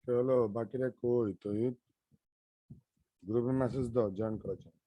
হলো বাকিরা কই তুই গ্রুপে মেসেজ দাও জয়েন করার জন্য।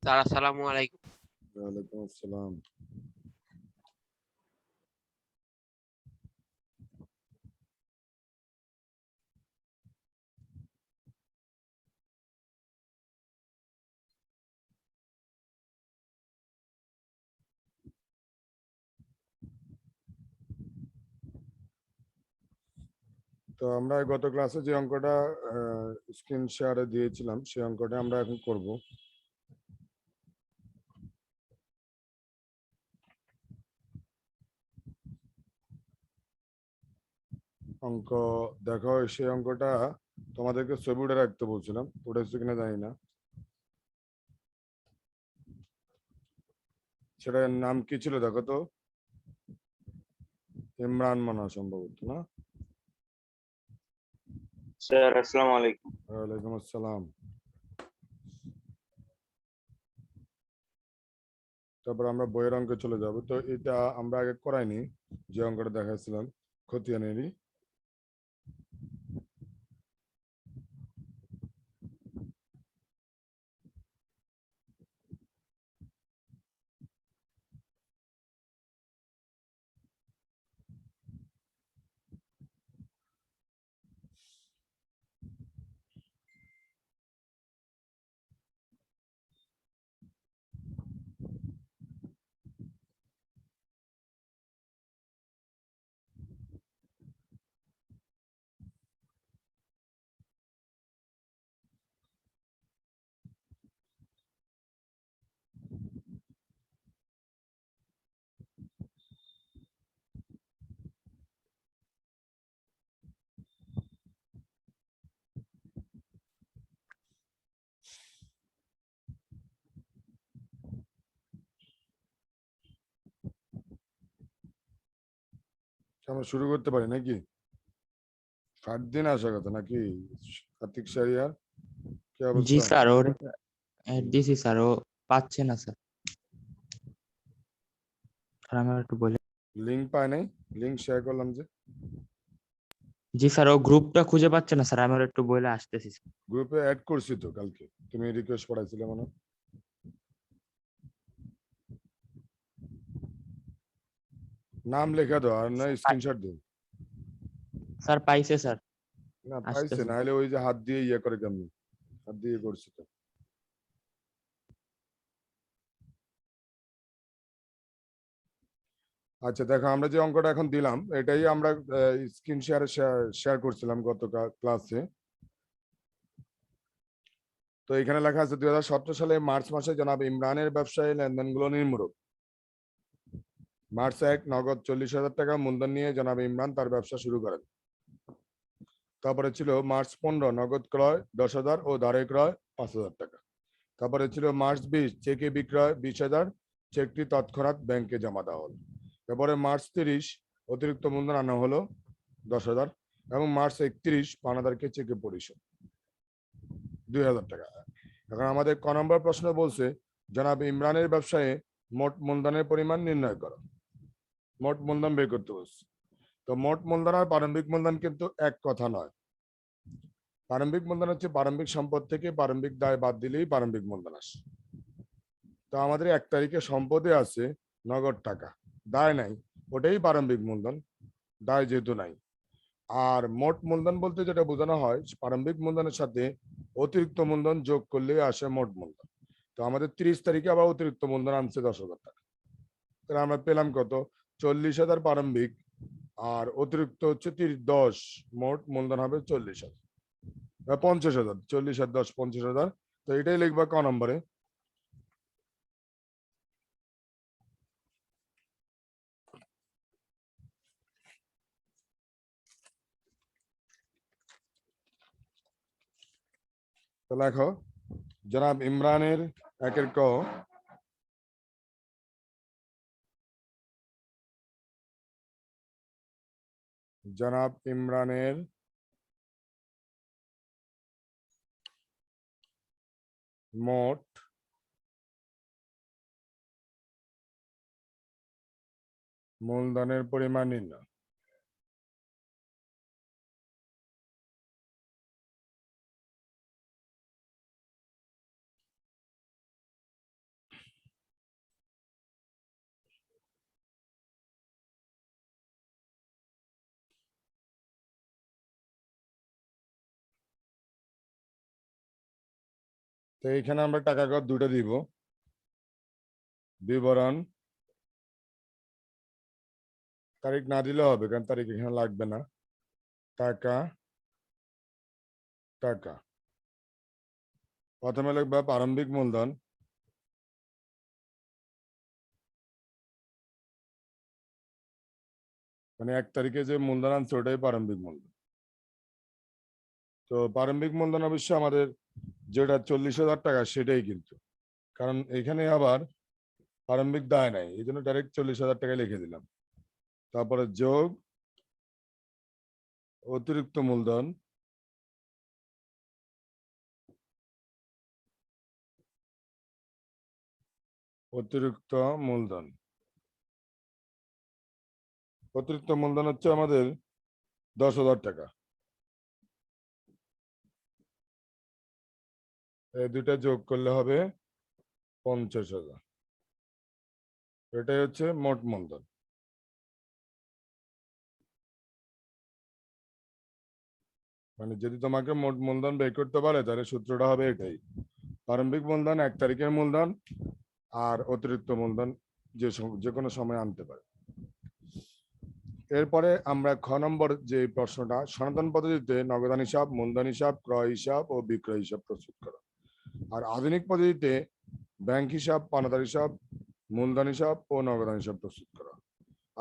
স্যার আসসালামু আলাইকুম। ওয়ালাইকুম আসসালাম। তো আমরা গত ক্লাসে যে অঙ্কটা স্ক্রিন শেয়ারে দিয়েছিলাম সেই অঙ্কটা আমরা এখন করব। অঙ্ক দেখো, সেই অঙ্কটা তোমাদেরকে ছবি উঠে রাখতে বলছিলাম, উঠেছে কিনা জানি না। সেটার নাম কি ছিল দেখো তো? ইমরান মনে হয় সম্ভবত, না? স্যার আসসালামু আলাইকুম। ওয়ালাইকুম আসসালাম। তারপর আমরা বইয়ের অঙ্কে চলে যাব। তো এটা আমরা আগে করাইনি, যে অঙ্কটা দেখাচ্ছিলাম খতিয়ানেরই। আমরা শুরু করতে পারি নাকি? 8 দিন আসা কথা নাকি কার্তিক সারিয়ার? কি জি অবস্থা? স্যার, ওর দিছি স্যার, ও পাচ্ছে না স্যার। আর আমার একটু বলে। লিঙ্ক পায় নাই? লিঙ্ক শেয়ার করলাম যে। জি স্যার, ও গ্রুপটা খুঁজে পাচ্ছে না স্যার, আমার একটু বলে আসতেছি স্যার। গ্রুপে অ্যাড করছি তো কালকে, তুমি রিকোয়েস্ট পড়াইছিলে মনে হয়। নাম লেখা দাও আর না স্ক্রিনশট দিও। স্যার পাইছে স্যার, না পাইছে আসতেছে। না হলে ওই যে হাত দিয়ে ইয়ে করে কেমনি? হাত দিয়ে করছি তো। আচ্ছা দেখো, আমরা যে অঙ্কটা এখন দিলাম এটাই আমরা স্ক্রিন শেয়ারে শেয়ার করছিলাম গত ক্লাসে। তো এখানে লেখা আছে 2017 সালে মার্চ মাসে জনাব ইমরানের ব্যবসায়ী লেনদেনগুলো নিম্নরূপ। মার্চ 1 নগদ 40,000 টাকা মূলধন নিয়ে জনাব ইমরান তার ব্যবসা শুরু করেন। তারপরে ছিল মার্চ 15 নগদ ক্রয় 10,000 ও ধারে ক্রয় 5,000 টাকা। তারপরে ছিল মার্চ 20 চেকে বিক্রয় 20,000, চেকটি তৎক্ষণাৎ ব্যাংকে জমা দেওয়া হলো। তারপরে মার্চ 30 অতিরিক্ত মূলধন আনা হলো 10,000 এবং মার্চ 31 পাওনাদারকে চেকে পরিশোধ 2,000 টাকা। এখন আমাদের ক নম্বর প্রশ্ন বলছে জনাব ইমরানের ব্যবসায়ে মোট মূলধনের পরিমাণ নির্ণয় করো। মোট মূলধন বের করতে বলছে। তো মোট মূলধন আর প্রারম্ভিক মূলধন কিন্তু এক কথা নয়। প্রারম্ভিক মূলধন হচ্ছে প্রারম্ভিক সম্পদ থেকে প্রারম্ভিক দায় বাদ দিলেই প্রারম্ভিক মূলধন আসে। তো আমাদের 1 তারিখে সম্পদে আছে নগদ টাকা, দায় নাই, ওটাই প্রারম্ভিক মূলধন, দায় যেহেতু নাই। আর মোট মূলধন বলতে যেটা বোঝানো হয় প্রারম্ভিক মূলধনের সাথে অতিরিক্ত মূলধন যোগ করলে আসে মোট মূলধন। তো আমাদের 30 তারিখে আবার অতিরিক্ত মূলধন আনছে 10,000 টাকা। তাহলে আমরা পেলাম কত? 40,000 প্রারম্ভিক আর অতিরিক্ত হচ্ছে 10, মোট মূলধন হবে 40,000 50,000। 40 আর 10 50,000। তো এটাই লিখবা ক নম্বরে। তো লেখো জনাব ইমরানের একের ক, জনাব ইমরানের মোট মূলধনের পরিমাণ নির্ণয়। তো এইখানে আমরা টাকা কর দুটো দিব, বিবরণ, তারিখ না দিলেও হবে কারণ তারিখ এখানে লাগবে না। টাকা টাকা প্রথমে লিখবে প্রারম্ভিক মূলধন, মানে 1 তারিখে যে মূলধন আনছে ওটাই প্রারম্ভিক মূলধন। তো প্রারম্ভিক মূলধন অবশ্যই আমাদের যেটা 40,000 টাকা সেটাই কিন্তু, কারণ এখানে আবার প্রারম্ভিক দায় নাই, এই জন্য ডাইরেক্ট 40,000 টাকা লিখে দিলাম। তারপরে যোগ অতিরিক্ত মূলধন, অতিরিক্ত মূলধন, অতিরিক্ত মূলধন হচ্ছে আমাদের 10,000 টাকা। এই দুইটা যোগ করলে হবে 50,000। এটাই হচ্ছে মোট মূলধন। মানে যদি তোমাকে মোট মূলধন বের করতে পারে তাহলে সূত্রটা হবে এটাই, প্রারম্ভিক মূলধন 1 তারিখের মূলধন আর অতিরিক্ত মূলধন যে কোনো সময় আনতে পারে। এরপরে আমরা খ নম্বর যে প্রশ্নটা, সনাতন পদ্ধতিতে নগদান হিসাব, মূলধন হিসাব, ক্রয় হিসাব ও বিক্রয় হিসাব প্রস্তুত করা। আর আধুনিক পদ্ধতিতে ব্যাংক হিসাব, পাওনাদার হিসাব, মূলধন হিসাব ও নগদান হিসাব প্রস্তুত করা।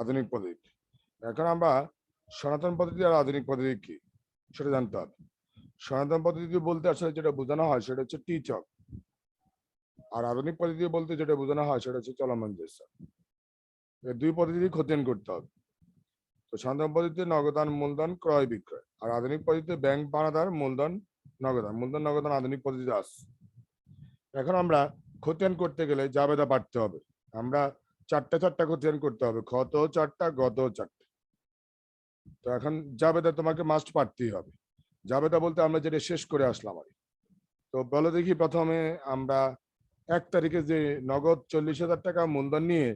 আধুনিক পদ্ধতি। এখন আমরা সনাতন পদ্ধতি আর আধুনিক পদ্ধতি কি সেটা জানতে হবে। সনাতন পদ্ধতি বলতে আসলে যেটা বোঝানো হয় সেটা হচ্ছে টি চক, আর আধুনিক পদ্ধতি বলতে যেটা বোঝানো হয় সেটা হচ্ছে চলমান দৃশ্য। এই দুই পদ্ধতি খতিয়ান করতে হবে। তো সনাতন পদ্ধতিতে নগদান, মূলধন, ক্রয় বিক্রয়, আর আধুনিক পদ্ধতিতে ব্যাংক, পাওনাদার, মূলধন, নগদান। মূলধন নগদান আধুনিক পদ্ধতিতে আসছে। এখন আমরা খতিয়ান করতে গেলে জাবেদা পাঠতে হবে। আমরা চারটা খতিয়ান করতে হবে, ক্ষত 4টা, গত 4টা। তো এখন জাবেদা তোমাকে মাস্ট পাঠতেই হবে। জাবেদা বলতে আমরা যেটা শেষ করে আসলাম আর কি। তো বলো দেখি, প্রথমে আমরা 1 তারিখে যে নগদ 40,000 টাকা মূলধন নিয়ে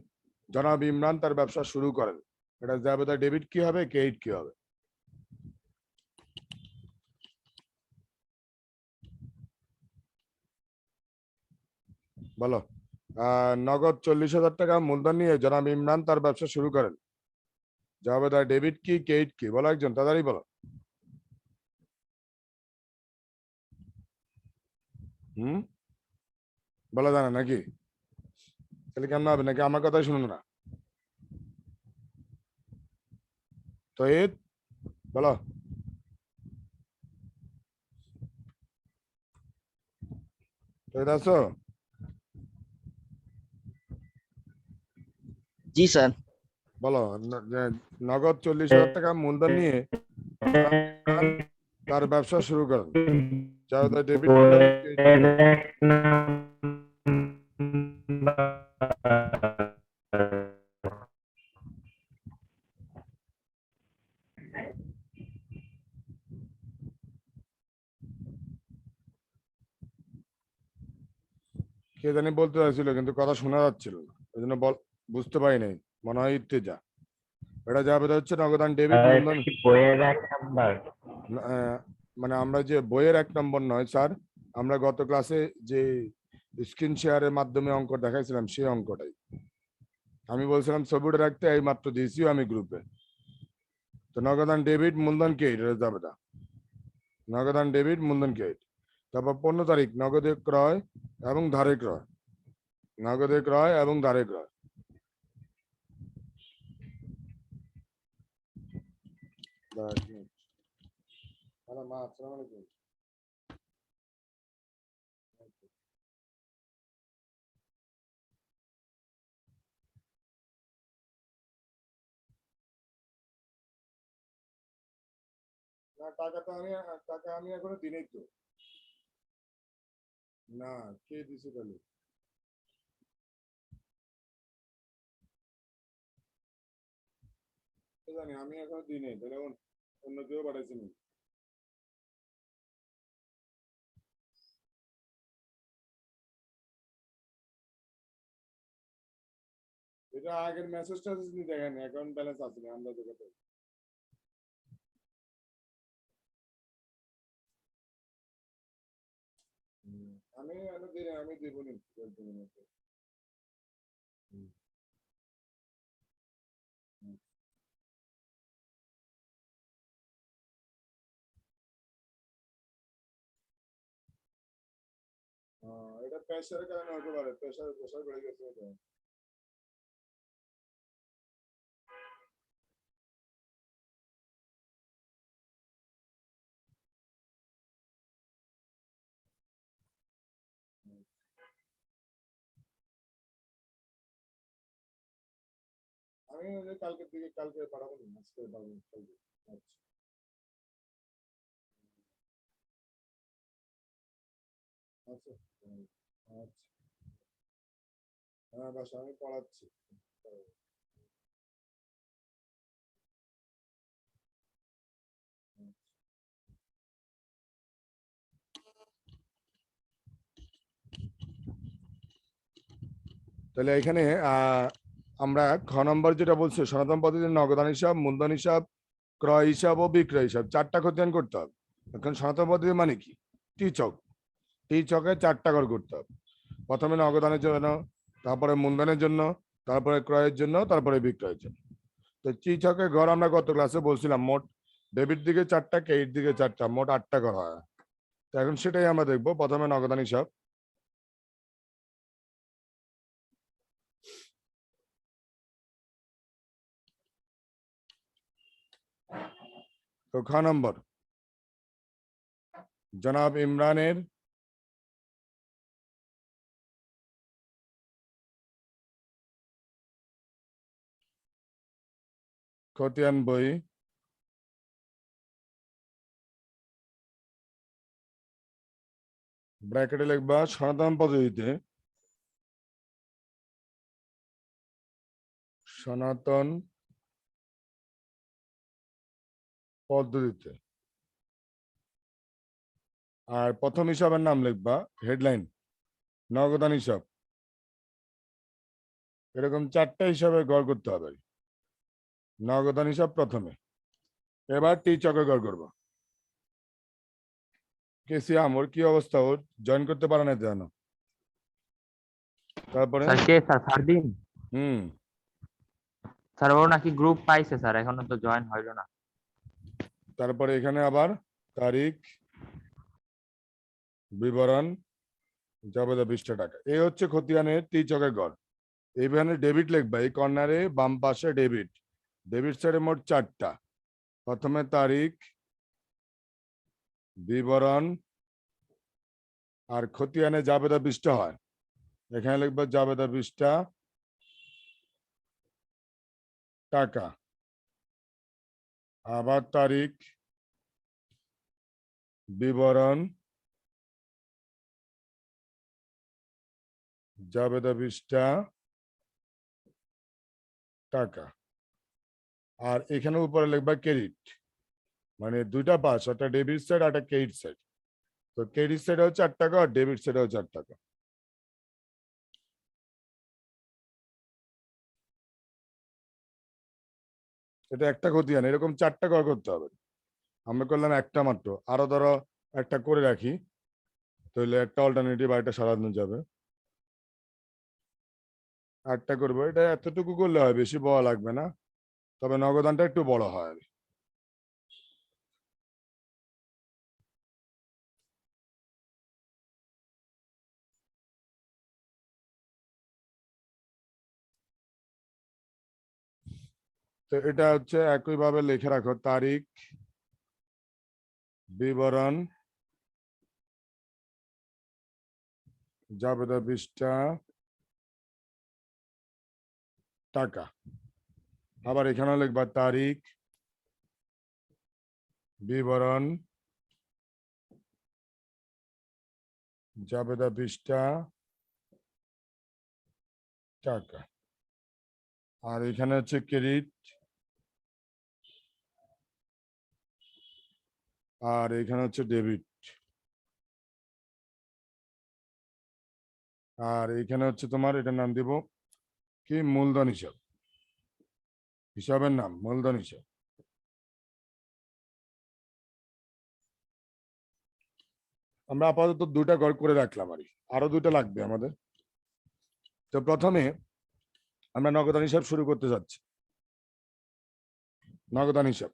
জনাব ইমরান তার ব্যবসা শুরু করেন, এটা জাবেদা ডেবিট কি হবে, ক্রেডিট কি হবে? বলো। নগদ 40,000 টাকা মূলধন নিয়ে জনাব ইমরান তার ব্যবসা শুরু করেন, জাবেদা ডেবিট কি, ক্রেডিট কি? বলো একজন, তাড়াতাড়ি বলো। বলা জানা নাকি? তাহলে কেমন হবে, নাকি আমার কথাই শুনুন না? তো বলো। তো আছো? জি স্যার। বলো। নগদ 40,000 টাকা মূলধন নিয়ে জনাব ইমরান তার ব্যবসা শুরু করেন, জাবেদা ডেবিট কি হবে, ক্রেডিট কি হবে? কে জানি বলতে চাইছিল কিন্তু কথা শোনা যাচ্ছিল না, ওই জন্য বুঝতে পারি নাই, মনে হয় ইত্তেজা। এটা যাবে হচ্ছে নগদান ডেবিট মূলধন। বইয়ের 1 নাম্বার। মানে আমরা যে বইয়ের 1 নম্বর নয় স্যার, আমরা গত ক্লাসে যে স্ক্রিন শেয়ারের মাধ্যমে অঙ্ক দেখাইছিলাম সেই অঙ্কটাই আমি বলছিলাম ছবিটা রাখতে, এই মাত্র দিয়েছিও আমি গ্রুপে। তো নগদান ডেবিট মূলধন ক্রেডিট, এটা যাবে না। নগদান ডেবিট মূলধন ক্রেডিট। তারপর 15 তারিখ নগদে ক্রয় এবং ধারে ক্রয়, নগদে ক্রয় এবং ধারে ক্রয়। হ্যালো মা, আসসালামু আলাইকুম। না টাকা আমি এখনো দিনেই তো। না, কে দিছে তাহলে? কে জানি, আমি এখনো দিনেই, তাহলে অন্য কেউ পাঠাইছি নি। এটা আগের মেসেজটা দেখেন, অ্যাকাউন্ট ব্যালেন্স আছে না আমরা দেখে। আমি দেবো নি কয়েকদিনের মধ্যে। হুম, হুম। এটা প্রেশারের কারণে হতে পারে, প্রেশার বেড়ে গেছে এটা। হুম। আমি ওই যে কালকের দিকে, কালকে পাঠাবো নি, আজকে পাঠাবো কালকে। আচ্ছা, আচ্ছা, হুম, আচ্ছা। হ্যাঁ, বাসা আমি পড়াচ্ছি। হুম। তাহলে এখানে আমরা খ নম্বর যেটা বলছি, সনাতন পদ্ধতির নগদান হিসাব, মূলধন হিসাব, ক্রয় হিসাব ও বিক্রয় হিসাব, চারটা খতিয়ান করতে হবে। এখন সনাতন পদ্ধতি মানে কি? টি-চক, টি-চকে চারটা ঘর করতে হবে। প্রথমে নগদানের জন্য, তারপরে মূলধনের জন্য, তারপরে ক্রয়ের জন্য, তারপরে বিক্রয়ের জন্য। তো টি-চকের ঘর আমরা গত ক্লাসে বলছিলাম, মোট ডেবিট দিকে চারটা, ক্রেডিট দিকে চারটা, মোট 8টা ঘর হয়। তো এখন সেটাই আমরা দেখবো। প্রথমে নগদান হিসাব। তো খ নম্বর, জনাব ইমরানের খতিয়ান বই ব্র্যাকেটে লিখবা সনাতন পদ্ধতিতে, সনাতন পদ্ধতিতে। আর প্রথম হিসাবের নাম লিখবা হেডলাইন নগদান হিসাব। এরকম চারটা হিসাবে গড় করতে হবে। নগদান হিসাব প্রথমে, এবার টি চকে গড় করবো। কেসি আমর কি অবস্থা, ওর জয়েন করতে পারে না জানো? তারপরে স্যার কে স্যার ফারদিন? হুম, স্যার ও নাকি গ্রুপ পাইছে স্যার, এখনো তো জয়েন হইলো না। তারপরে এখানে আবার তারিখ, বিবরণ, যাবে 20টা টাকা। এই হচ্ছে খতিয়ানের টি চকের গড়। এইখানে ডেবিট লিখবা, এই কর্নারে বাম পাশে ডেবিট, ডেবিট সাইডে মোট চারটা। প্রথমে তারিখ, বিবরণ, আর খতিয়ানে জাবেদা 20টা হয়, এখানে লিখবা জাবেদা 20টা টাকা। আবার তারিখ, বিবরণ, জাবেদা 20টা টাকা। আর এখানে উপরে লিখবা ক্রেডিট, মানে দুইটা পাশ, একটা ডেবিট সাইড আর একটা ক্রেডিট সাইড। তো ক্রেডিট সাইড হচ্ছে 8 টাকা আর ডেবিট সাইড হচ্ছে 8 টাকা। এটা একটা খতিয়ান, এরকম চারটা ঘর করতে হবে। আমরা করলাম একটা মাত্র, আরো ধরো একটা করে রাখি, তাহলে একটা অল্টারনেটিভ আর একটা সারানো যাবে। আটটা করবো, এটা এতটুকু করলে হয়, বেশি বড় লাগবে না, তবে নগদানটা একটু বড় হয়। তো এটা হচ্ছে একইভাবে লিখে রাখো, তারিখ, বিবরণ, জাবেদা 20টা টাকা। আবার এখানে লিখবা তারিখ, বিবরণ জাবেদা পৃষ্ঠা টাকা, আর এখানে হচ্ছে ক্রেডিট, আর এখানে হচ্ছে ডেবিট, আর এখানে হচ্ছে তোমার এটার নাম দিব কি, মূলধন হিসাব, হিসাবের নাম মূলধন হিসাব। আমরা আপাতত দুটা ঘর করে রাখলাম, আরো দুটো লাগবে আমাদের। তো প্রথমে আমরা নগদান হিসাব শুরু করতে যাচ্ছি। নগদান হিসাব,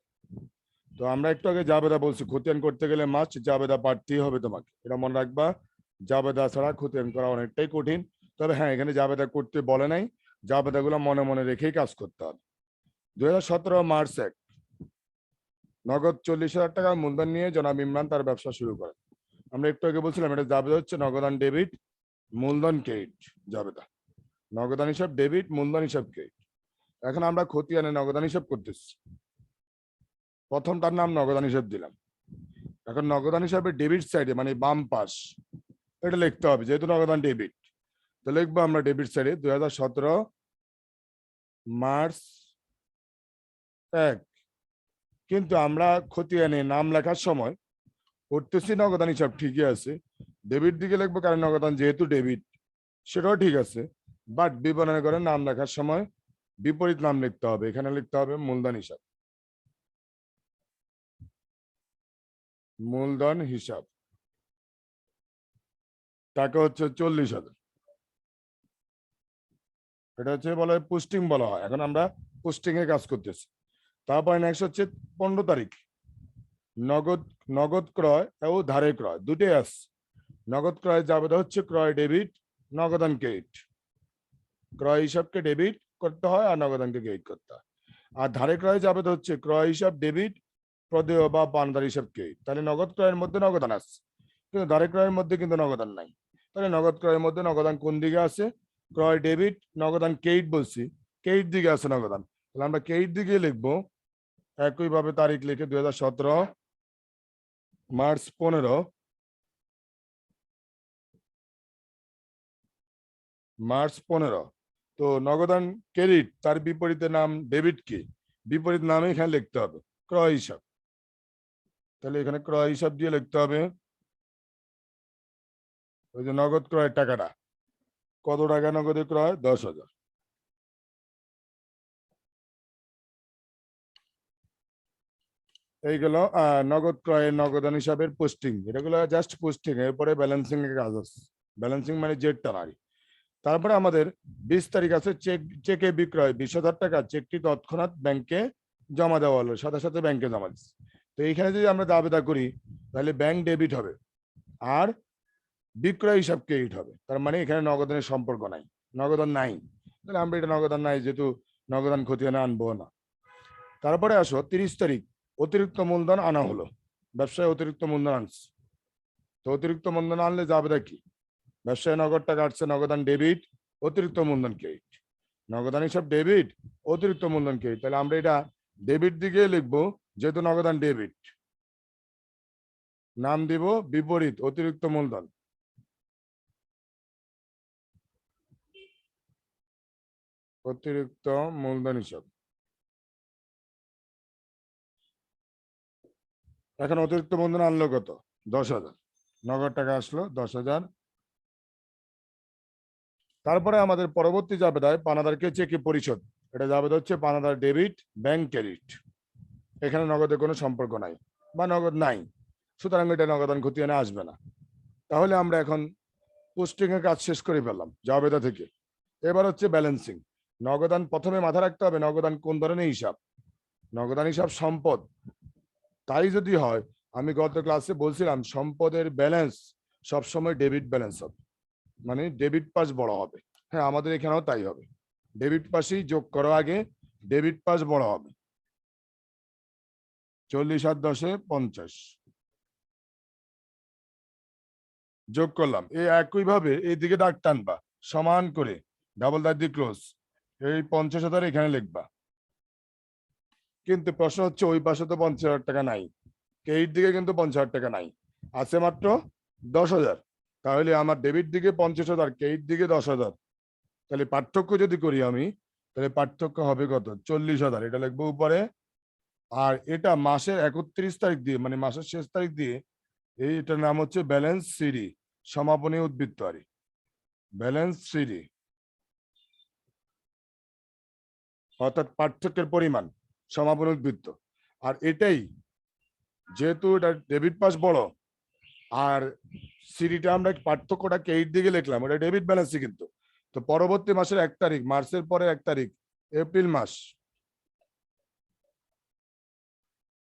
তো আমরা একটু আগে জাবেদা বলছি, খতিয়ান করতে গেলে মাস্ট জাবেদা পাঠতেই হবে তোমাকে, এটা মনে রাখবা। জাবেদা ছাড়া খতিয়ান করা অনেকটাই কঠিন। তবে হ্যাঁ, এখানে জাবেদা করতে বলে নাই, জাবেদা গুলো মনে মনে রেখেই কাজ করতে হবে। 2017 মার্চ 1 নগদ 40,000 টাকা মূলধন নিয়ে জনাব ইমরান তার ব্যবসা শুরু করেন। আমরা একটু আগে বলছিলাম এটা জাবেদা হচ্ছে নগদান ডেবিট, মূলধন ক্রেডিট। জাবেদা নগদান হিসাব ডেবিট, মূলধন হিসাব ক্রেডিট। এখন আমরা খতিয়ানে নগদান হিসাব করতেছি। প্রথম তার নাম নগদান হিসাব দিলাম। এখন নগদান হিসাবে ডেবিট সাইডে মানে বাম পাশ এটা লিখতে হবে, যেহেতু নগদান ডেবিট, তো লিখবো আমরা ডেবিট সাইডে 2017 মার্চ 1। কিন্তু আমরা খতিয়ানে নাম লেখার সময় করতেছি নগদান হিসাব ঠিকই আছে, ডেবিট দিকে লিখবো, কারণ নগদান যেহেতু ডেবিট সেটাও ঠিক আছে, বাট বিবরণে করে নাম লেখার সময় বিপরীত নাম লিখতে হবে। এখানে লিখতে হবে মূলধন হিসাব, মূলধন হিসাব। টাকা হচ্ছে 40,000। এটা হচ্ছে বলা হয় পোস্টিং বলা হয়। এখন আমরা পোস্টিং এ কাজ করতেছি। তারপরে নেক্সট হচ্ছে 15 তারিখ নগদ, নগদ ক্রয় ও ধারে ক্রয় দুটোই আছে। নগদ ক্রয় জাবেদা হচ্ছে ক্রয় ডেবিট, নগদান ক্রেডিট। ক্রয় হিসাবকে ডেবিট করতে হয় আর নগদানকে ক্রেডিট করতে হয়। আর ধারে ক্রয় জাবেদা হচ্ছে ক্রয় হিসাব ডেবিট, প্রদেয় বা পাওনাদার হিসাব ক্রেডিট। তাহলে নগদ ক্রয়ের মধ্যে নগদান আছে, কিন্তু ধারে ক্রয়ের মধ্যে কিন্তু নগদান নাই। তাহলে নগদ ক্রয়ের মধ্যে নগদান কোন দিকে আছে? ক্রয় ডেবিট, নগদান ক্রেডিট বলছি, ক্রেডিট দিকে আছে নগদান, তাহলে আমরা ক্রেডিট দিকে লিখবো। একইভাবে তারিখ লিখে 2017 মার্চ 15 মার্চ 15। তো নগদান ক্রেডিট, তার বিপরীতে নাম ডেবিট কি, বিপরীত নামে এখানে লিখতে হবে ক্রয় হিসাব। তাহলে এখানে ক্রয় হিসাব দিয়ে লিখতে হবে ওই যে নগদ ক্রয়ের টাকাটা, কত টাকা নগদে ক্রয়? 10,000। এইগুলো নগদ ক্রয়ের নগদান হিসাবের পোস্টিং, এটাগুলো জাস্ট পোস্টিং, এরপরে ব্যালেন্সিং এর কাজ আছে। ব্যালেন্সিং মানে জেটটা নারী। তারপরে আমাদের 20 তারিখ আছে চেকে বিক্রয় 20,000 টাকা, চেকটি তৎক্ষণাৎ ব্যাংকে জমা দেওয়া হলো, সাথে সাথে ব্যাংকে জমা দিচ্ছে। তো এইখানে যদি আমরা দাবিদা করি তাহলে ব্যাংক ডেবিট হবে আর বিক্রয় হিসাব ক্রেডিট হবে। তার মানে এখানে নগদানের সম্পর্ক নাই, নগদান নাই। তাহলে আমরা এটা নগদান নাই, যেহেতু নগদান খতিয়ানে আনবো না। তারপরে আসো 30 তারিখ অতিরিক্ত মূলধন আনা হলো, ব্যবসায় অতিরিক্ত মূলধন আনছে। তো অতিরিক্ত মূলধন আনলে যাবে কি, ব্যবসায় নগদ টাকা আসছে, নগদান ডেবিট, অতিরিক্ত মূলধন ক্রেডিট। নগদান হিসাব ডেবিট, অতিরিক্ত মূলধন ক্রেডিট। তাহলে আমরা এটা ডেবিট দিকে লিখবো, যেহেতু নগদান ডেবিট, নাম দিব বিপরীত অতিরিক্ত মূলধন। অতিরিক্ত মূলধন হিসাব। এখন অতিরিক্ত মূলধন আনলো কত? 10,000। নগদ টাকা আসলো 10,000। তারপরে আমাদের পরবর্তী জাবেদায় পানাদারকে চেকে পরিশোধ, এটা জাবেদা হচ্ছে পানাদার ডেবিট, ব্যাংক ক্রেডিট। এখানে নগদের কোনো সম্পর্ক নাই বা নগদ নাই, সুতরাং এটা নগদান খতিয়ানে আসবে না। তাহলে আমরা এখন পোস্টিং এর কাজ শেষ করে ফেললাম জাবেদা থেকে। এবার হচ্ছে ব্যালেন্সিং। নগদান প্রথমে মাথা রাখতে হবে, নগদান কোন ধরনের হিসাব? নগদান হিসাব সম্পদ। তাই যদি হয়, আমি গত ক্লাসে বলছিলাম সম্পদের ব্যালেন্স সবসময় ডেবিট ব্যালেন্স হবে, মানে ডেবিট পাস বড় হবে। হ্যাঁ, আমাদের এখানেও তাই হবে, ডেবিট পাসেই যোগ করো আগে, ডেবিট পাস বড় হবে। 40 আর 10 এ 50 যোগ করলাম। এই একইভাবে এইদিকে দাগ টানবা সমান করে, ডাবল দাগ দিয়ে ক্লোজ। এই 50,000 এখানে লিখবা, কিন্তু প্রশ্ন হচ্ছে ওই পাশে তো 50,000 টাকা নাই, ক্রেডিট দিকে কিন্তু 50,000 টাকা নাই, আছে মাত্র 10,000। তাহলে আমার ডেবিট দিকে 50,000, ক্রেডিট দিকে 10,000। তাহলে পার্থক্য যদি করি আমি, তাহলে পার্থক্য হবে কত? 40,000। এটা লিখবো উপরে। আর এটা মাসের 31 তারিখ দিয়ে, মানে মাসের শেষ তারিখ দিয়ে, এইটার নাম হচ্ছে ব্যালেন্স সিডি, সমাপনী উদ্বৃত্ত আর ব্যালেন্স সিডি, অর্থাৎ পার্থক্যের পরিমাণ, সমাপনী উদ্বৃত্ত। আর এটাই যেহেতু এটা ডেবিট পাস বড়, আর সিডিটা আমরা পার্থক্যটা ক্রেডিট দিকে লিখলাম, ওটা ডেবিট ব্যালেন্সই কিন্তু। তো পরবর্তী মাসের 1 তারিখ, মার্চের পরে 1 তারিখ, এপ্রিল মাস,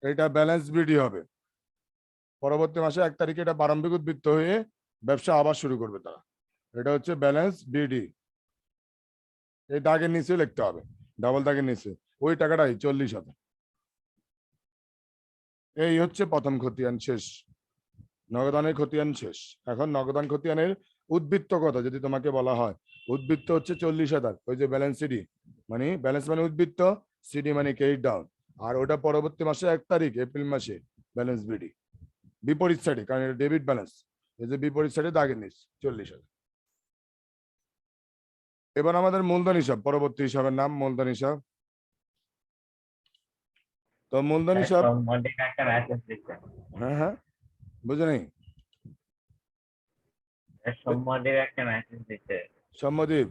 এটা ব্যালেন্স বিডি হবে। পরবর্তী মাসে 1 তারিখে এটা প্রারম্ভিক উদ্বৃত্ত হয়ে ব্যবসা আবার শুরু করবে তারা। এটা হচ্ছে ব্যালেন্স বিডি। এই দাগের নিচে লিখতে হবে, ডাবল দাগের নিচে, ওই টাকাটাই 40,000। এই হচ্ছে প্রথম খতিয়ান শেষ, নগদানের খতিয়ান শেষ। এখন নগদান খতিয়ানের উদ্বৃত্ত কত যদি তোমাকে বলা হয়, উদ্বৃত্ত হচ্ছে 40,000। ওই যে ব্যালেন্স সিডি, মানে ব্যালেন্স মানে উদ্বৃত্ত, সিডি মানে ক্রেডিট ডাউন। আর ওটা পরবর্তী মাসে 1 তারিখ, এপ্রিল মাসে ব্যালেন্স বিডি, বিপরীত সাইডে, কারণ এটা ডেবিট ব্যালেন্স। এই যে বিপরীত সাইডে দাগের নিচ 40,000। এবার আমাদের মূলধন হিসাব, পরবর্তী হিসাবের নাম মূলধন হিসাব। তো মূলধন হিসাব, হ্যাঁ হ্যাঁ, বুঝে নেই সম্মদীপ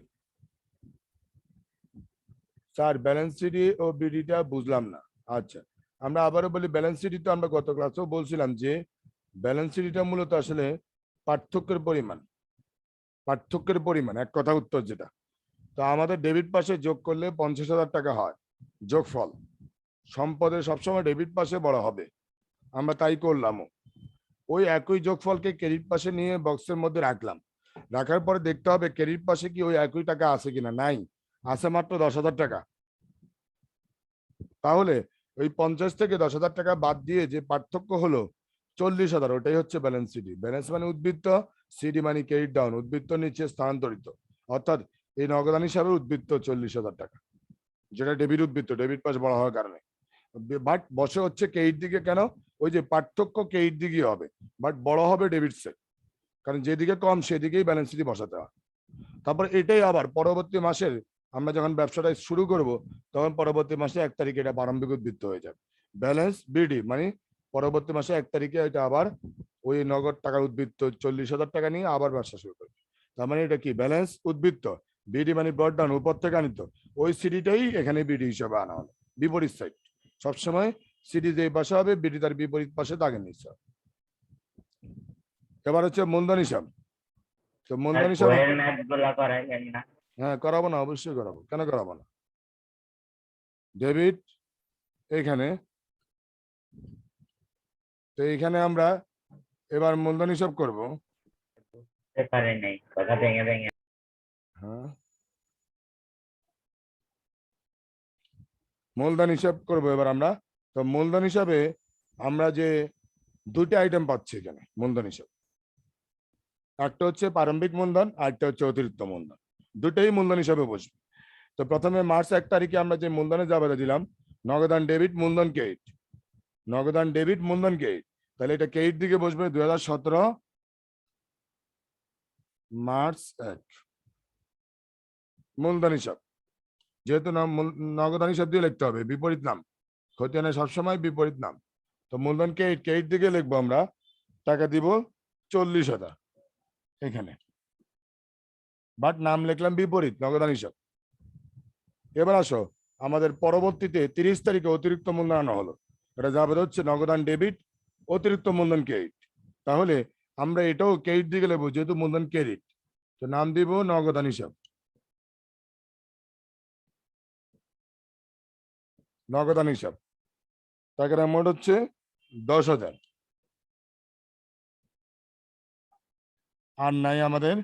স্যার, ব্যালেন্স সিডি ও বিডিটা বুঝলাম না। আচ্ছা, আমরা আবারও বলি, ব্যালেন্স সিডি তো আমরা গত ক্লাসেও বলছিলাম যে ব্যালেন্স সিডিটা মূলত আসলে পার্থক্যের পরিমাণ, পার্থক্যের পরিমাণ, এক কথা উত্তর যেটা। তো আমাদের ডেবিট পাশে যোগ করলে 50,000 টাকা হয় যোগফল। সম্পদের সবসময় ডেবিট পাশে বড় হবে, আমরা তাই করলামও। ওই একই যোগফলকে ক্রেডিট পাশে নিয়ে বক্সের মধ্যে রাখলাম। রাখার পরে দেখতে হবে ক্রেডিট পাশে কি ওই একই টাকা আছে কিনা। নাই, আছে মাত্র 10,000 টাকা। তাহলে ওই 50 থেকে 10,000 টাকা বাদ দিয়ে যে পার্থক্য হলো 40,000, ওটাই হচ্ছে ব্যালেন্স সিডি। ব্যালেন্স মানে উদ্বৃত্ত, সিডি মানে ক্রেডিট ডাউন, উদ্বৃত্ত নিচে স্থানান্তরিত। অর্থাৎ এই নগদান হিসাবে উদ্বৃত্ত 40,000 টাকা, যেটা ডেবিট উদ্বৃত্ত, ডেবিট পাস বড় হওয়ার কারণে। বাট বসে হচ্ছে ক্রেডিট দিকে, কেন? ওই যে পার্থক্য ক্রেডিট দিকে হবে, বাট বড় হবে ডেবিট সাইড, কারণ যেদিকে কম সেদিকেই ব্যালেন্স সিডি বসাতে হয়। তারপর এটাই আবার পরবর্তী মাসের আমরা যখন ব্যবসাটা শুরু করব, তখন পরবর্তী মাসে 1 তারিখে এটা প্রারম্ভিক উদ্বৃত্ত হয়ে যাবে, ব্যালেন্স বিডি। মানে পরবর্তী মাসে 1 তারিখে এটা আবার ওই নগদ টাকার উদ্বৃত্ত 40,000 টাকা নিয়ে আবার ব্যবসা শুরু করবে। তার মানে এটা কি? ব্যালেন্স উদ্বৃত্ত, বিডি মানে ব্রডডাউন, উপর থেকে আনিত। ওই সিডিটাই এখানে বিডি হিসেবে আনা হলো, বিপরীত সাইড। সবসময় সিডি যে পাশে হবে, বিডি তার বিপরীত পাশে দাগের নিচে। এবার হচ্ছে মূলধন হিসাব। তো মূলধন হিসাব, হ্যাঁ করাবো না, অবশ্যই করাবো, কেন করাবো না। ডেবিট এইখানে, তো এইখানে আমরা এবার মূলধন হিসাব করব। হ্যাঁ, মূলধন হিসাব করব এবার আমরা। তো মূলধন হিসাবে আমরা যে দুইটা আইটেম পাচ্ছি এখানে মূলধন হিসাব, একটা হচ্ছে প্রারম্ভিক মূলধন, আর একটা হচ্ছে অতিরিক্ত মূলধন। দুটোই মূলধন হিসাবে বসবে। তো প্রথমে মার্চ 1 তারিখে আমরা যে মূলধনের জাবেদা দিলাম, নগদান ডেবিট, মূলধন ক্রেডিট, নগদান ডেবিট, মূলধন ক্রেডিট। তাহলে এটা ক্রেডিট দিকে বসবে 2017 মার্চ 1 মূলধন হিসাব। যেহেতু নগদান হিসাব দিয়ে লিখতে হবে, বিপরীত নাম, খতিয়ানে সবসময় বিপরীত নাম। তো মূলধন ক্রেডিট, ক্রেডিট দিকে লিখবো আমরা, টাকা দিব 40,000 এখানে, বাট নাম লিখলাম বিপরীত, নগদান হিসাব। এবার আসো, আমাদের পরবর্তীতে 30 তারিখে অতিরিক্ত মূলধন আনা হলো। এটা যাবে হচ্ছে নগদান ডেবিট, অতিরিক্ত মূলধন ক্রেডিট। তাহলে আমরা এটাও ক্রেডিট দিকে লিখবো, যেহেতু মূলধন ক্রেডিট, তো নাম দিব নগদান হিসাব, নগদান হিসাব। টাকার অ্যামাউন্ট হচ্ছে 10,000। আর নাই আমাদের।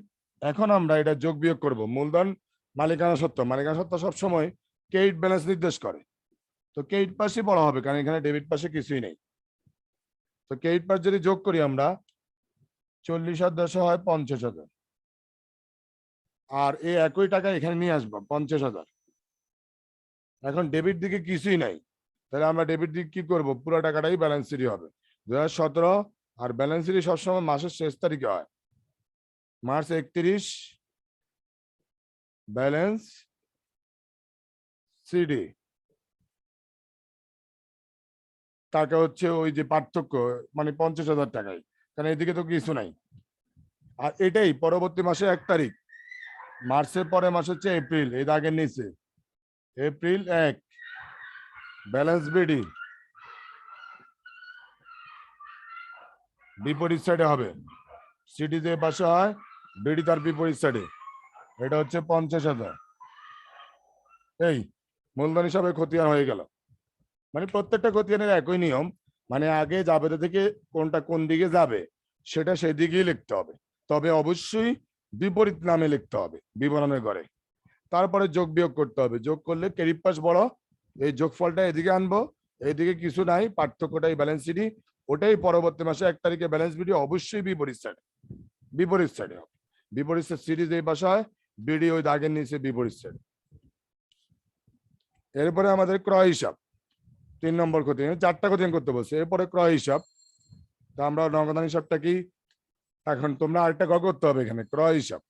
এখন আমরা এটা যোগ বিয়োগ করবো। মূলধন মালিকানা সত্ত্ব, মালিকানা সত্ত্ব সবসময় ক্রেডিট ব্যালেন্স নির্দেশ করে। তো ক্রেডিট পাশে বড় হবে, কারণ এখানে ডেবিট পাশে কিছুই নেই। তো ক্রেডিট পাশ যদি যোগ করি আমরা, 40,000 হয় 50,000। আর এই একই টাকা এখানে নিয়ে আসবো 50,000। এখন ডেবিট দিকে কিছুই নাই, তাহলে আমরা ডেবিট দিকে কি করবো? পুরো টাকাটাই ব্যালেন্স সিডি হবে। 2017 আর ব্যালেন্স শিট সবসময় মাসের শেষ তারিখে হয়। মার্চ 31 ব্যালেন্স সিডি টাকা হচ্ছে ওই যে পার্থক্য, মানে 50,000 টাকায়, কারণ এদিকে তো কিছু নাই। আর এটাই পরবর্তী মাসে 1 তারিখ, মার্চের পরে মাস হচ্ছে এপ্রিল, এই দাগের নিচে এপ্রিল 1 ব্যালেন্স বিডি বিপরীত সাইডে হবে। সিডি যে পাশে হয়, বিডি তার বিপরীত সাইডে। এটা হচ্ছে 50,000। এই মূলধন হিসাবে খতিয়ান হয়ে গেল। মানে প্রত্যেকটা খতিয়ানের একই নিয়ম, মানে আগে জাবেদা থেকে কোনটা কোন দিকে যাবে সেটা সেই দিকেই লিখতে হবে, তবে অবশ্যই বিপরীত নামে লিখতে হবে বিবরণের ঘরে। তারপরে যোগ বিয়োগ করতে হবে, যোগ করলে ক্রেডিট পাস বড়, এই যোগফলটা এদিকে আনবো, এইদিকে কিছু নাই, পার্থক্যটাই ব্যালেন্স সিডি, ওটাই পরবর্তী মাসে 1 তারিখে ব্যালেন্স বিডি অবশ্যই বিপরীত সাইডে, বিপরীত সাইডে হবে। বিপরীত সিরিজ এই পাশে হয়, বিডি ওই দাগের নিচে বিপরীত সাইডে। এরপরে আমাদের ক্রয় হিসাব 3 নম্বর খতিয়ান, 4টা খতিয়ান করতে বলছে। এরপরে ক্রয় হিসাব, তা আমরা নগদান হিসাবটা কি, এখন তোমরা আরেকটা গ করতে হবে এখানে, ক্রয় হিসাব।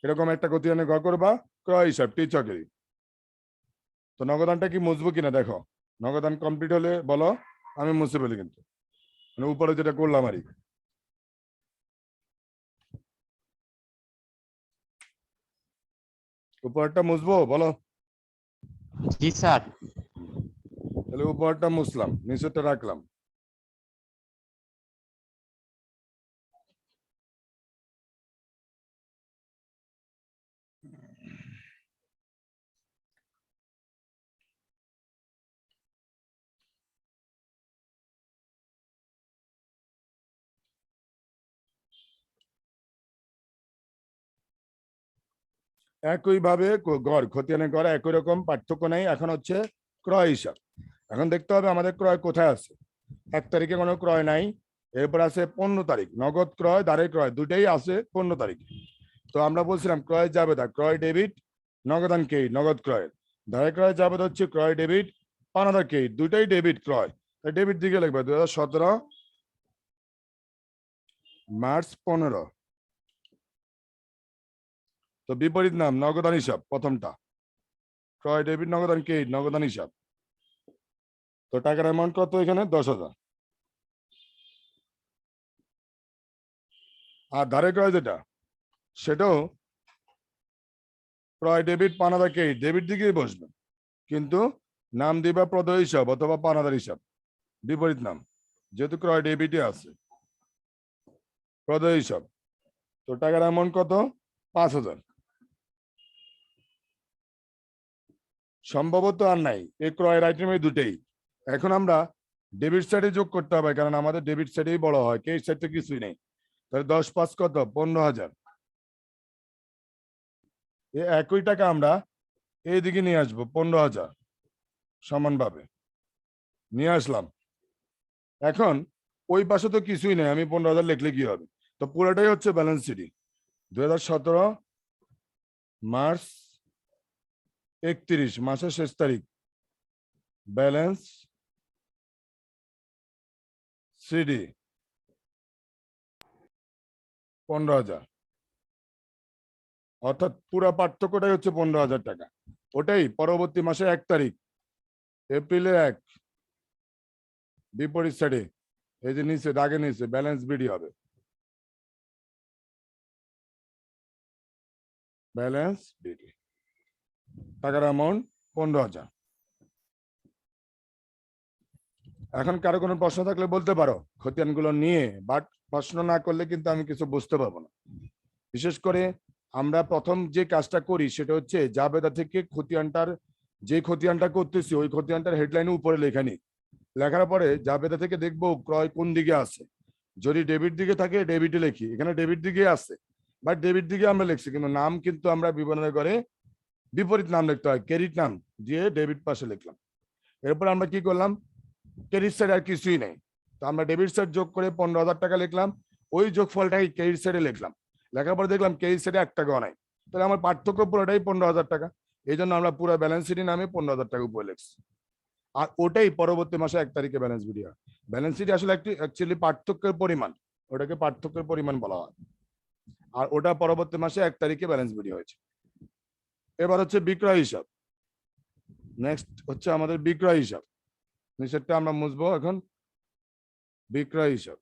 এরকম একটা খতিয়ানে গ করবা, ক্রয় হিসাব টিচকেরই। তো নগদানটা কি মুছবো কিনা দেখো, নগদান কমপ্লিট হলে বলো, আমি মুছে ফেলি কিন্তু, মানে উপরে যেটা করলাম আর উপরটা মুছবো বলো। জি স্যার। তাহলে উপরটা মুছলাম, নিচেরটা রাখলাম। একইভাবে গড় খতিয়ানের গড় একই রকম, পার্থক্য নেই। এখন হচ্ছে ক্রয় হিসাব। এখন দেখতে হবে আমাদের ক্রয় কোথায় আছে। 1 তারিখে কোনো ক্রয় নাই, এরপর আছে 15 তারিখ, নগদ ক্রয় দাঁড়ে ক্রয় দুটাই আছে 15 তারিখে। তো আমরা বলছিলাম ক্রয় জাবেদা, ক্রয় ডেবিট, নগদান ক্রেডিট, নগদ ক্রয়ের দাঁড়ে ক্রয় জাবেদা হচ্ছে ক্রয় ডেবিট, পানাদার ক্রেডিট, দুটাই ডেবিট ক্রয়, ডেবিট দিকে লিখবে 2017 মার্চ 15। তো বিপরীত নাম নগদান হিসাব, প্রথমটা ক্রয় ডেবিট, নগদান ক্রেডিট, নগদান হিসাব। তো টাকার অ্যামাউন্ট কত এখানে, 10,000। আর ধারে ক্রয় যেটা, সেটাও ক্রয় ডেবিট, পানাদার ক্রেডিট, ডেবিট দিকেই বসবে, কিন্তু নাম দিবা প্রদেয় হিসাব অথবা পানাদার হিসাব, বিপরীত নাম, যেহেতু ক্রয় ডেবিটে আছে প্রদেয় হিসাব। তো টাকার অ্যামাউন্ট কত, 5,000। সম্ভবত আর নাই, এই ক্রয়ের আইটেমে দুটেই। এখন আমরা ডেবিট সাইডে যোগ করতে হবে, কারণ আমাদের ডেবিট সাইডেই বড় হয়, ক্রেডিট সাইডে কিছুই নেই। তাহলে 10 5 কত, 15,000। একই টাকা আমরা এইদিকে নিয়ে আসবো, 15,000 সমানভাবে নিয়ে আসলাম। এখন ওই পাশে তো কিছুই নেই, আমি 15,000 লিখলে কি হবে, তো পুরোটাই হচ্ছে ব্যালেন্স সিডি। 2017 মার্চ 31 মাসের শেষ তারিখ, ব্যালেন্স সিডি 15,000, অর্থাৎ পুরো পার্থক্যটাই হচ্ছে 15,000 টাকা। ওটাই পরবর্তী মাসে 1 তারিখ এপ্রিলের 1 বিপরীত সাইডে এই যে নিচে দাগে নিচে ব্যালেন্স বিডি হবে, ব্যালেন্স বিডি, টাকার অ্যামাউন্ট 15,000। এখন কারো কোনো প্রশ্ন থাকলে বলতে পারো খতিয়ানগুলো নিয়ে, বাট প্রশ্ন না করলে কিন্তু আমি কিছু বুঝতে পারবো না। বিশেষ করে আমরা প্রথম যে কাজটা করি সেটা হচ্ছে জাবেদা থেকে খতিয়ানটার, যে খতিয়ানটা করতেছি ওই খতিয়ানটার হেডলাইনে উপরে লেখা নিই, লেখার পরে জাবেদা থেকে দেখবো ক্রয় কোন দিকে আছে, যদি ডেবিট দিকে থাকে ডেবিটে লিখি, এখানে ডেবিট দিকে আছে, বাট ডেবিট দিকে আমরা লিখছি, কিন্তু নাম কিন্তু আমরা বিবরণের ঘরে বিপরীত নাম লিখতে হয়, ক্রেডিট নাম দিয়ে ডেবিট পাশে লিখলাম। এরপর আমরা কি করলাম, ক্রেডিট সাইড আর কিছুই নেই, তো আমরা ডেবিট সাইড যোগ করে 15,000 টাকা লিখলাম, ওই যোগফলটাই ক্রেডিট সাইডে লিখলাম, লেখার পরে দেখলাম ক্রেডিট সাইডে 1 টাকাও নাই, তাহলে আমার পার্থক্য পুরোটাই 15,000 টাকা। এই জন্য আমরা পুরো ব্যালেন্স শিটের নামে 15,000 টাকা উপরে লিখছি। আর ওটাই পরবর্তী মাসে 1 তারিখে ব্যালেন্স বিডি হয়। ব্যালেন্স শিট আসলে একটি অ্যাকচুয়ালি পার্থক্যের পরিমাণ, ওটাকে পার্থক্যের পরিমাণ বলা হয়। আর ওটা পরবর্তী মাসে 1 তারিখে ব্যালেন্স বিডি হয়েছে। এবার হচ্ছে বিক্রয় হিসাব। নেক্সট হচ্ছে আমাদের বিক্রয় হিসাব। নিচেরটা আমরা মুছবো এখন। বিক্রয় হিসাব।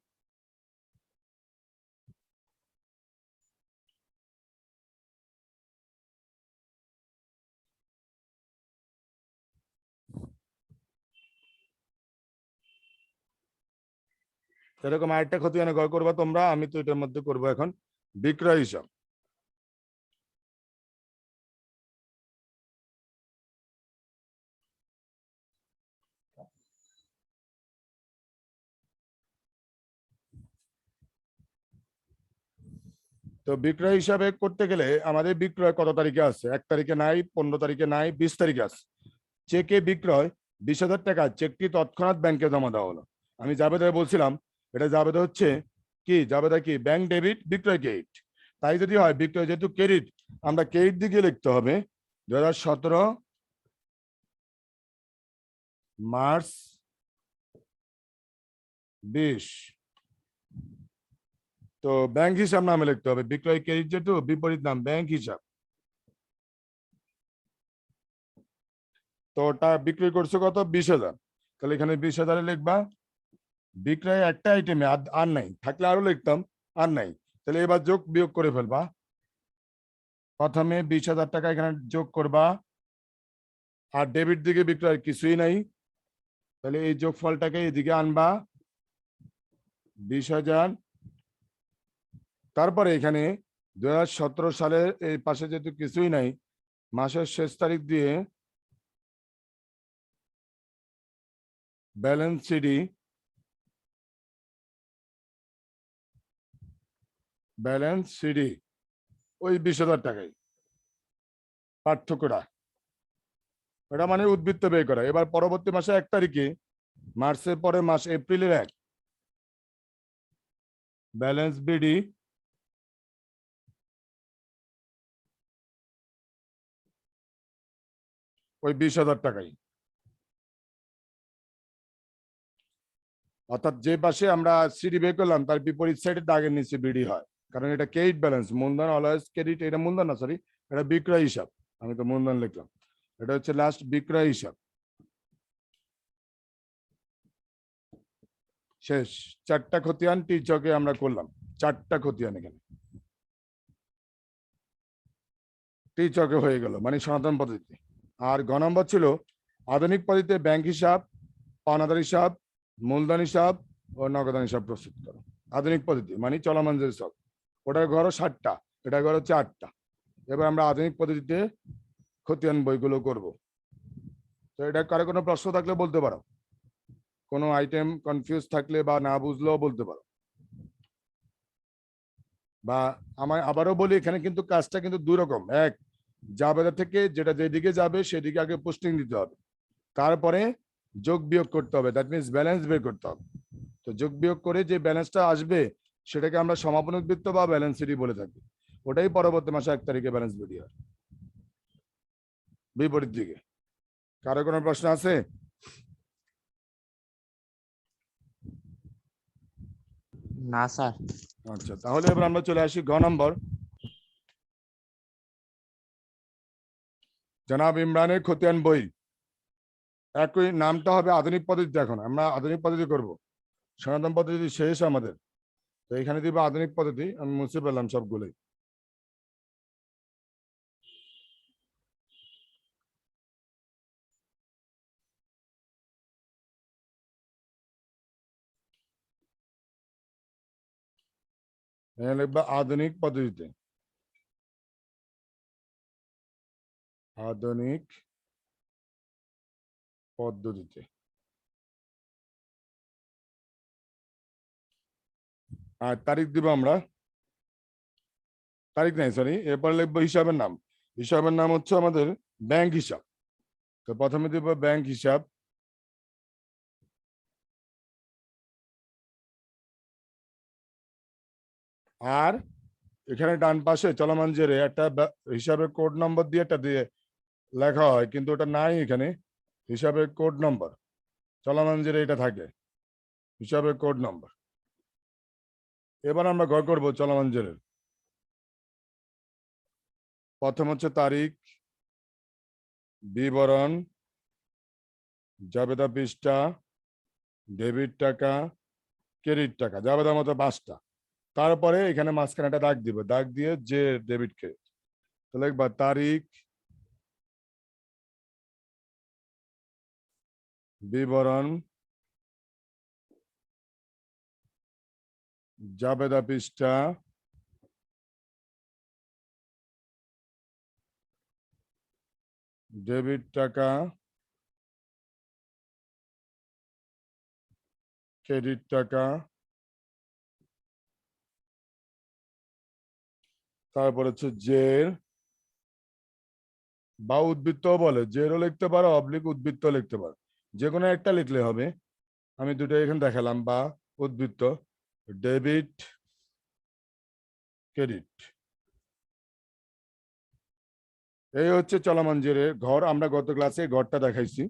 এরকম আরেকটা খতিয়ানে গড় করবা তোমরা, আমি তো এটার মধ্যে করবো এখন বিক্রয় হিসাব। তো বিক্রয় হিসাবে করতে গেলে আমাদের বিক্রয় কত তারিখে আছে? 1 তারিখে নাই, 15 তারিখে নাই, 20 তারিখে আছে। চেকে বিক্রয় 20,000 টাকা, চেকটি তৎক্ষণাৎ ব্যাংকে জমা দেওয়া হলো। আমি জাবেদায় বলছিলাম এটা জাবেদা হচ্ছে কি, জাবেদা কি ব্যাংক ডেবিট, বিক্রয় ক্রেডিট। তাই যদি হয় বিক্রয় যেহেতু ক্রেডিট, আমরা ক্রেডিট দিকে লিখতে হবে 2017 মার্চ 20। তো ব্যাংক হিসাব নামে লিখতে হবে, বিক্রয় ক্রেডিট যেহেতু বিপরীত নাম ব্যাংক হিসাব। তো ওটা বিক্রি করছো কত? 20,000। তাহলে এখানে 20,000 লিখবা। বিক্রয় একটা আইটেমে আর নাই, থাকলে আরো লিখতাম, আর নাই। তাহলে এবার যোগ বিয়োগ করে ফেলবা। প্রথমে 20,000 টাকা এখানে যোগ করবা, আর ডেবিট দিকে বিক্রয় কিছুই নাই, তাহলে এই যোগফলটাকে এদিকে আনবা 20,000। তারপরে এখানে 2017 সালের এই পাশে যেহেতু কিছুই নাই, মাসের শেষ তারিখ দিয়ে ব্যালেন্স সিডি, ব্যালেন্স সিডি ওই 20,000 টাকাই পার্থক্যটা, এটা মানে উদ্বৃত্ত ব্যয় করা। এবার পরবর্তী মাসে 1 তারিখে, মার্চের পরে মাস এপ্রিলের 1, ব্যালেন্স বিডি ওই 20,000 টাকাই। অর্থাৎ যে পাশে আমরা সিডি বের করলাম তার বিপরীত সাইডে দাগের নিচে বিডি হয়, কারণ এটা ক্রেডিট ব্যালেন্স, মূলধন অলওয়েজ ক্রেডিট। এটা মূলধন না, সরি, এটা বিক্রয় হিসাব, আমি তো মূলধন লিখলাম। এটা হচ্ছে লাস্ট বিক্রয় হিসাব। শেষ 4টা খতিয়ান টি চকে আমরা করলাম, 4টা খতিয়ান এখানে টি চকে হয়ে গেল, মানে সনাতন পদ্ধতি। আর গ নম্বর ছিল আধুনিক পদ্ধতিতে ব্যাংক হিসাব, পাওনাদার হিসাব, মূলধন হিসাব ও নগদান হিসাব প্রস্তুত করো। আধুনিক পদ্ধতি মানে চলমান যে সব, ওটার ঘর 7টা, এটা ঘর হচ্ছে 8টা। এবার আমরা আধুনিক পদ্ধতিতে খতিয়ান বইগুলো করব। তো এটা কারো কোনো প্রশ্ন থাকলে বলতে পারো, কোনো আইটেম কনফিউজ থাকলে বা না বুঝলেও বলতে পারো। বা আমায় আবারও বলি, এখানে কিন্তু কাজটা কিন্তু 2 রকম। এক, জাবেদা থেকে যেটা যেদিকে যাবে সেদিকে আগে পোস্টিং দিতে হবে, তারপরে যোগ বিয়োগ করতে হবে, দ্যাট মিনস ব্যালেন্স বের করতে হবে। তো যোগ বিয়োগ করে যে ব্যালেন্সটা আসবে সেটাকে আমরা সমাপন উদ্বৃত্ত বা ব্যালেন্স সিডি বলে থাকি। ওটাই পরবর্তী মাসে 1 তারিখে ব্যালেন্স বিডি হয় বিপরীত দিকে। কারো কোনো প্রশ্ন আছে? না স্যার। আচ্ছা, তাহলে এবার আমরা চলে আসি গ নম্বর, জনাব ইমরানের খতিয়ান বই। একই নামটা হবে আধুনিক পদ্ধতি। এখন আমরা আধুনিক পদ্ধতি করব, সনাতন পদ্ধতি শেষ আমাদের। তো এখানে দিব আধুনিক পদ্ধতি, আমি মুছে পেলাম সবগুলোই। এখানে লিখবা আধুনিক পদ্ধতিতে, আধুনিক পদ্ধতিতে। আর তারিখ দিব আমরা, তারিখ নাই সরি, এরপরে লিখবো হিসাবের নাম। হিসাবের নাম হচ্ছে আমাদের ব্যাংক হিসাব। তো প্রথমে দিব ব্যাংক হিসাব। আর এখানে ডান পাশে চলমান জেরে একটা হিসাবের কোড নম্বর দিয়ে একটা দিয়ে লেখা হয়, কিন্তু ওটা নাই এখানে, হিসাবের কোড নম্বর। চলমান জেরে এটা থাকে হিসাবের কোড নাম্বার। এবার আমরা ঘর করব চলমান জেরের। প্রথম হচ্ছে তারিখ, বিবরণ, জাবেদা পৃষ্ঠা, ডেবিট টাকা, ক্রেডিট টাকা, জাবেদা মতো 5টা। তারপরে এখানে মাঝখানে একটা দাগ দিব, দাগ দিয়ে যে ডেবিট ক্রেডিট। তাহলে একবার তারিখ, বিবরণ, জাবেদা পৃষ্ঠা, ডেবিট টাকা, ক্রেডিট টাকা, তারপর হচ্ছে জের বা উদ্বৃত্ত বলে, জেরও লিখতে পারো, অবলিক উদ্বৃত্ত লিখতে পারো, যে কোনো একটা লিখলে হবে। আমি দুটো এখানে দেখালাম, বা উদ্বৃত্ত, ডেবিট, ক্রেডিট। এই হচ্ছে চলমান জেরের ঘর। আমরা গত ক্লাসে ঘরটা দেখাইছি।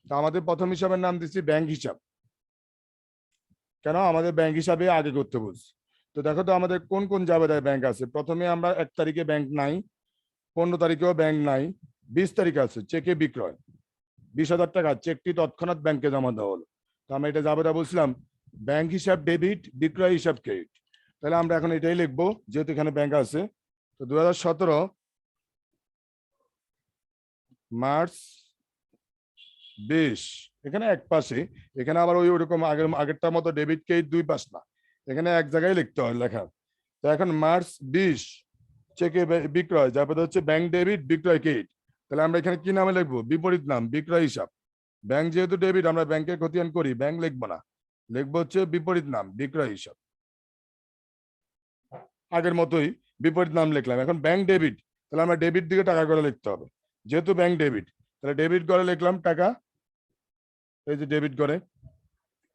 তো আমাদের প্রথম হিসাবের নাম দিচ্ছি ব্যাংক হিসাব। কেন? আমাদের ব্যাংক হিসাবে আগে করতে বলছি। তো দেখো তো আমাদের কোন কোন জাবেদায় ব্যাংক আছে। প্রথমে আমরা 1 তারিখে ব্যাংক নাই, 15 তারিখেও ব্যাংক নাই, 20 তারিখ আছে চেকে বিক্রয় 20,000 টাকা, চেকটি তৎক্ষণাৎ ব্যাংকে জমা দেওয়া হলো। তো আমরা এটা জাবেদা বলছিলাম ব্যাংক হিসাব ডেবিট, বিক্রয় হিসাব ক্রেডিট। তাহলে আমরা এখন এটাই লিখবো যেহেতু এখানে ব্যাংক আছে। তো 2017 মার্চ 20, এখানে এক পাশে, এখানে আবার ওই ওরকম আগেরটার মতো ডেবিট ক্রেডিট 2 পাশ না, এখানে এক জায়গায় লিখতে হয় লেখা। তো এখন মার্চ 20 চেকে বিক্রয়, যাবে হচ্ছে ব্যাংক ডেবিট, বিক্রয় ক্রেডিট। তাহলে আমরা এখানে কি নামে লিখবো? বিপরীত নাম, বিক্রয় হিসাব। ব্যাংক যেহেতু ডেবিট, আমরা ব্যাংকের খতিয়ান করি, ব্যাংক লিখবো না, লিখবো হচ্ছে বিপরীত নাম, বিক্রয় হিসাব। আগের মতোই বিপরীত নাম লিখলাম। এখন ব্যাংক ডেবিট, তাহলে আমরা ডেবিট দিকে টাকা করে লিখতে হবে, যেহেতু ব্যাংক ডেবিট, তাহলে ডেবিট করে লিখলাম টাকা, এই যে ডেবিট করে।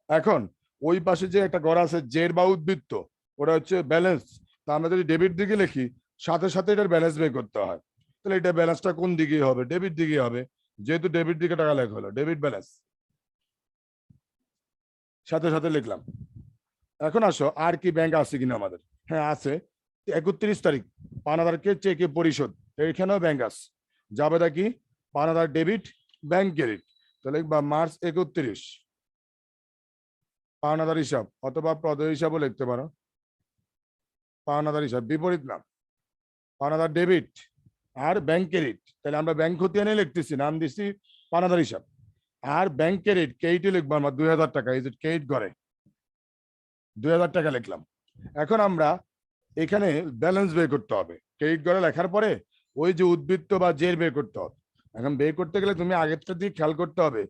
এখন ওই পাশে যে একটা ঘর আছে জের বা উদ্বৃত্ত, ওটা হচ্ছে ব্যালেন্স। তা আমরা যদি ডেবিট দিকে লিখি, সাথে সাথে এটার ব্যালেন্স বের করতে হয়। তাহলে এটা ব্যালেন্সটা কোন দিকে হবে? ডেবিট দিকে হবে, যেহেতু ডেবিট দিকে টাকা লেখা হলো, ডেবিট ব্যালেন্স সাথে সাথে লিখলাম। এখন আসো আর কি ব্যাংক আছে কিনা আমাদের। হ্যাঁ আছে, 31 তারিখ পানাদারকে চেকে পরিশোধ, এইখানেও ব্যাংক আছে। জাবেদা কি? পানাদার ডেবিট, ব্যাংক ক্রেডিট। তাহলে বা মার্চ 31 পাওনাদার হিসাব, অথবা প্রদেয় হিসাবও লিখতে পারো। পাওনাদার হিসাব বিপরীত নাম, পাওনাদার ডেবিট আর ব্যাংক ক্রেডিট। তাহলে আমরা ব্যাংক খতিয়ানে লিখতেছি, নাম দিচ্ছি পাওনাদার হিসাব। আর ব্যাংক ক্রেডিট, ক্রেডিটে লিখবো আমরা 2000 টাকা, এই যে ক্রেডিট করে 2000 টাকা লিখলাম। এখন আমরা এখানে ব্যালেন্স বের করতে হবে, ক্রেডিট করে লেখার পরে ওই যে উদ্বৃত্ত বা জের বের করতে হবে। এখন বের করতে গেলে তুমি আগেরটা দিয়ে খেয়াল করতে হবে,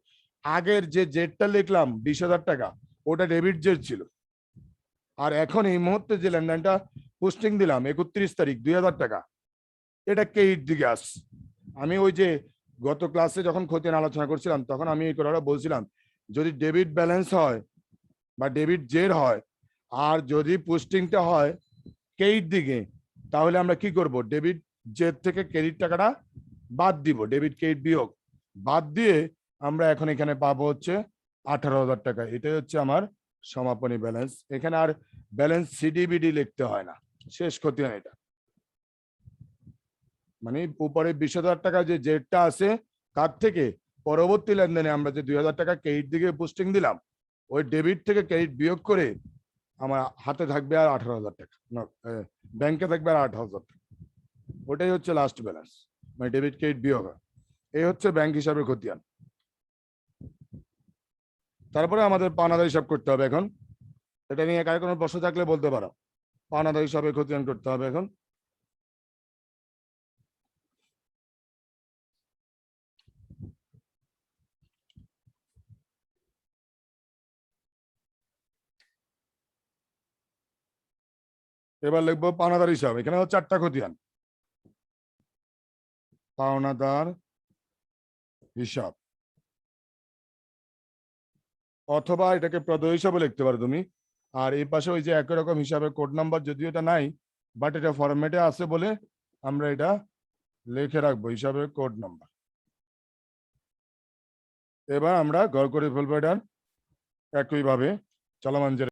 আগের যে জেরটা লিখলাম 20,000 টাকা, ওটা ডেবিট জের ছিল। আর এখন এই মুহূর্তে যে লেনদেনটা পোস্টিং দিলাম 31 তারিখ 2000 টাকা, এটা ক্রেডিট দিকে আস। আমি ওই যে গত ক্লাসে যখন খতিয়ান আলোচনা করছিলাম, তখন আমি এই কথাটা বলছিলাম, যদি ডেবিট ব্যালেন্স হয় বা ডেবিট জের হয়, আর যদি পোস্টিংটা হয় ক্রেডিট দিকে, তাহলে আমরা কি করব? ডেবিট জের থেকে ক্রেডিট টাকাটা বাদ দিব, ডেবিট ক্রেডিট বিয়োগ বাদ দিয়ে আমরা এখন এখানে পাবো হচ্ছে 18,000 টাকা। এটাই হচ্ছে আমার সমাপনী ব্যালেন্স। এখানে আর ব্যালেন্স সিডিবিডি লিখতে হয় না, শেষ খতিয়ান এটা। মানে উপরে 20,000 টাকা যে জেটটা আছে, তার থেকে পরবর্তী লেনদেনে আমরা যে 2,000 টাকা ক্রেডিট দিকে পোস্টিং দিলাম, ওই ডেবিট থেকে ক্রেডিট বিয়োগ করে আমার হাতে থাকবে আর 18,000 টাকা, ব্যাংকে থাকবে আর 8,000 টাকা। ওটাই হচ্ছে লাস্ট ব্যালেন্স, মানে ডেবিট ক্রেডিট বিয়োগ। এই হচ্ছে ব্যাংক হিসাবে খতিয়ান। তারপরে আমাদের পাওনাদার হিসাব করতে হবে। এখন এটা নিয়ে কার কোনো প্রশ্ন থাকলে বলতে পারো। পাওনাদার হিসাবে খতিয়ান করতে হবে এখন। এবার লিখবো পাওনাদার হিসাব। এখানে হচ্ছে 4টা খতিয়ান। পাওনাদার হিসাব, অথবা এটাকে প্রদেয় হিসাবে লিখতে পারো তুমি। আর এই পাশে ওই যে একই রকম হিসাবে কোড নাম্বার, যদিও এটা নাই, বাট এটা ফরম্যাটে আছে বলে আমরা এটা লিখে রাখবো, হিসাবে কোড নাম্বার। এবার আমরা ঘর করে ফেলবো এটার একইভাবে চলমান যে